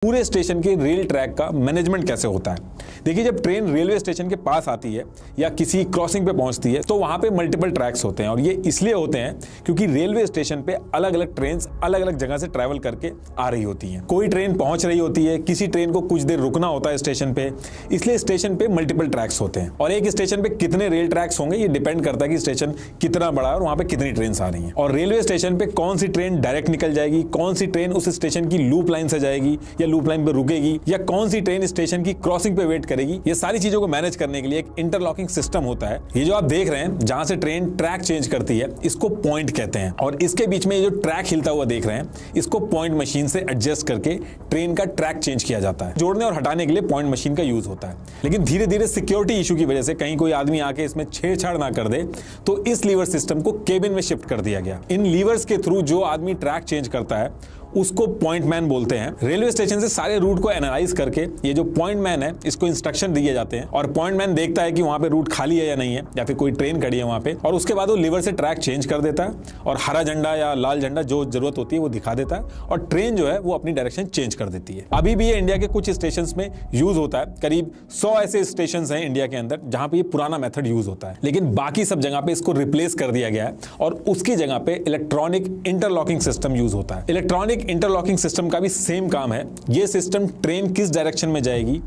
पूरे स्टेशन के rail track का मैनेजमेंट कैसे होता है। देखिए, जब ट्रेन रेलवे स्टेशन के पास आती है या किसी क्रॉसिंग पे पहुंचती है तो वहां पे मल्टीपल ट्रैक्स होते हैं और ये इसलिए होते हैं क्योंकि रेलवे स्टेशन पे अलग अलग ट्रेन अलग अलग जगह से ट्रैवल करके आ रही होती हैं। कोई ट्रेन पहुंच रही होती है, किसी ट्रेन को कुछ देर रुकना होता है स्टेशन पे, इसलिए स्टेशन पे मल्टीपल ट्रैक्स होते हैं और एक स्टेशन पे कितने रेल ट्रैक्स होंगे ये डिपेंड करता है कि स्टेशन कितना बड़ा है और वहां पे कितनी ट्रेन आ रही है। और रेलवे स्टेशन पे कौन सी ट्रेन डायरेक्ट निकल जाएगी, कौन सी ट्रेन उस स्टेशन की लूप लाइन से जाएगी या लूप लाइन पे रुकेगी, या कौन सी ट्रेन स्टेशन की क्रॉसिंग पे वेट करेगी, ये सारी चीजों को मैनेज करने के लिए एक इंटरलॉकिंग सिस्टम होता है। ये जो आप देख रहे हैं जहां से ट्रेन ट्रैक चेंज करती है इसको पॉइंट कहते हैं और इसके बीच में ये जो ट्रैक हिलता हुआ देख रहे हैं इसको पॉइंट मशीन से एडजस्ट करके ट्रेन का ट्रैक चेंज किया जाता है। जोड़ने और हटाने के लिए पॉइंट मशीन का यूज होता है, लेकिन धीरे धीरे सिक्योरिटी इशू की वजह से कहीं कोई आदमी आके इसमें छेड़छाड़ ना कर दे तो इस लीवर सिस्टम को केबिन में शिफ्ट कर दिया गया। इन लीवर्स के थ्रू जो आदमी ट्रैक चेंज करता है उसको पॉइंट मैन बोलते हैं। रेलवे स्टेशन से सारे रूट को एनालाइज करके ये जो पॉइंट मैन है इसको इंस्ट्रक्शन दिए जाते हैं और पॉइंट मैन देखता है कि वहां पे रूट खाली है या नहीं है या फिर कोई ट्रेन खड़ी है वहां पे, और उसके बाद वो लीवर से ट्रैक चेंज कर देता है और हरा झंडा या लाल झंडा जो जरूरत होती है वो दिखा देता है और ट्रेन जो है वो अपनी डायरेक्शन चेंज कर देती है। अभी भी ये इंडिया के कुछ स्टेशन में यूज होता है। करीब 100 ऐसे स्टेशन हैं इंडिया के अंदर जहां पे ये पुराना मेथड यूज होता है, लेकिन बाकी सब जगह पे इसको रिप्लेस कर दिया गया है और उसकी जगह पे इलेक्ट्रॉनिक इंटरलॉकिंग सिस्टम यूज होता है। इलेक्ट्रॉनिक इंटरलॉकिंग सिस्टम का भी सेम काम है। यह सिस्टम ट्रेन किस डायरेक्शन में जाएगी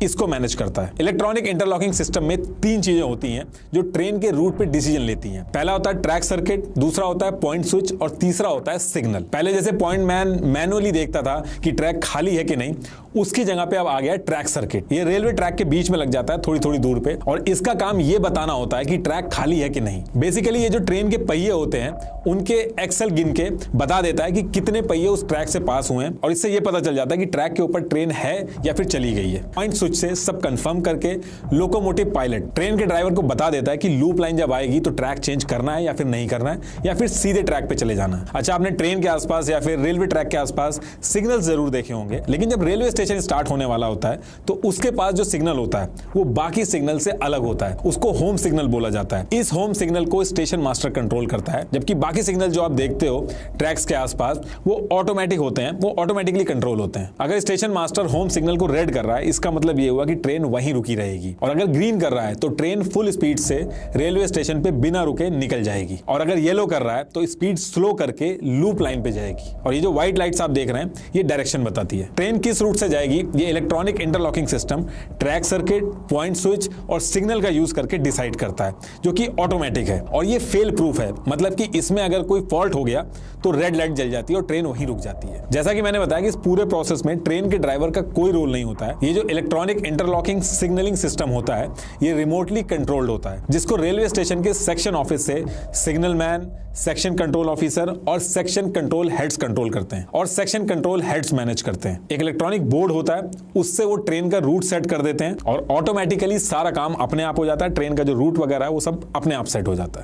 इसको मैनेज करता है। इलेक्ट्रॉनिक इंटरलॉकिंग सिस्टम में 3 चीजें होती हैं जो ट्रेन के रूट पे डिसीजन लेती हैं। पहला होता है ट्रैक सर्किट, दूसरा होता है पॉइंट स्विच और तीसरा होता है सिग्नल। पहले जैसे पॉइंट मैन मैनुअली देखता था कि ट्रैक खाली है कि नहीं, उसकी जगह पे अब आ गया ट्रैक सर्किट। ये रेलवे ट्रैक के बीच में लग जाता है थोड़ी थोड़ी दूर पे और इसका काम ये बताना होता है कि ट्रैक खाली है कि नहीं। बेसिकली ये जो ट्रेन के पहिए होते हैं उनके एक्सल गिन के बता देता है कि कितने पहिए उस ट्रैक से पास हुए हैं और इससे ये पता चल जाता है कि ट्रैक के ऊपर ट्रेन है या फिर चली गई है। पॉइंट स्विच से सब कंफर्म करके लोकोमोटिव पायलट ट्रेन के ड्राइवर को बता देता है कि लूप लाइन जब आएगी तो ट्रैक चेंज करना है या फिर नहीं करना है या फिर सीधे ट्रैक पे चले जाना है। अच्छा, आपने ट्रेन के आसपास या फिर रेलवे ट्रैक के आसपास सिग्नल जरूर देखे होंगे, लेकिन जब रेलवे स्टेशन स्टार्ट होने वाला होता है तो उसके पास जो सिग्नल होता है वो बाकी सिग्नल से अलग होता है। उसको होम सिग्नल बोला जाता है। इस होम सिग्नल को स्टेशन मास्टर कंट्रोल करता है, जबकि बाकी सिग्नल जो आप देखते हो ट्रैक्स के आसपास वो ऑटोमेटिक होते हैं, वो ऑटोमेटिकली कंट्रोल होते हैं। अगर स्टेशन मास्टर होम सिग्नल को रेड कर रहा है इसका मतलब ये हुआ कि ट्रेन वहीं रुकी रहेगी, और अगर ग्रीन कर रहा है तो ट्रेन फुल स्पीड से रेलवे स्टेशन पे बिना रुके निकल जाएगी, और अगर येलो कर रहा है तो स्पीड स्लो करके लूप लाइन पे जाएगी। और ये जो व्हाइट लाइट्स आप देख रहे हैं ये डायरेक्शन बताती है ट्रेन किस रूट से जाएगी। ये electronic interlocking system track circuit, point switch और सिग्नल का यूज करके डिसाइड करता है, जो कि ऑटोमेटिक है और ये फेल प्रूफ है। मतलब कि इसमें अगर कोई फॉल्ट हो गया तो रेड लाइट जल जाती है और ट्रेन वहीं रुक जाती है। जैसा कि मैंने बताया कि इस पूरे प्रोसेस में ट्रेन के ड्राइवर का कोई रोल नहीं होता है। ये जो इलेक्ट्रॉनिक इंटरलॉकिंग सिग्नलिंग सिस्टम होता है ये रिमोटली कंट्रोल्ड होता है, जिसको रेलवे स्टेशन के सेक्शन ऑफिस से signal man, section control officer और सेक्शन कंट्रोल हेड्स कंट्रोल करते हैं और सेक्शन कंट्रोल हेड्स मैनेज करते हैं। एक इलेक्ट्रॉनिक बोर्ड होता है, उससे वो ट्रेन का रूट सेट कर देते हैं और ऑटोमेटिकली सारा काम अपने आप हो जाता है। ट्रेन का जो रूट वगैरह है वो सब अपने आप सेट हो जाता है।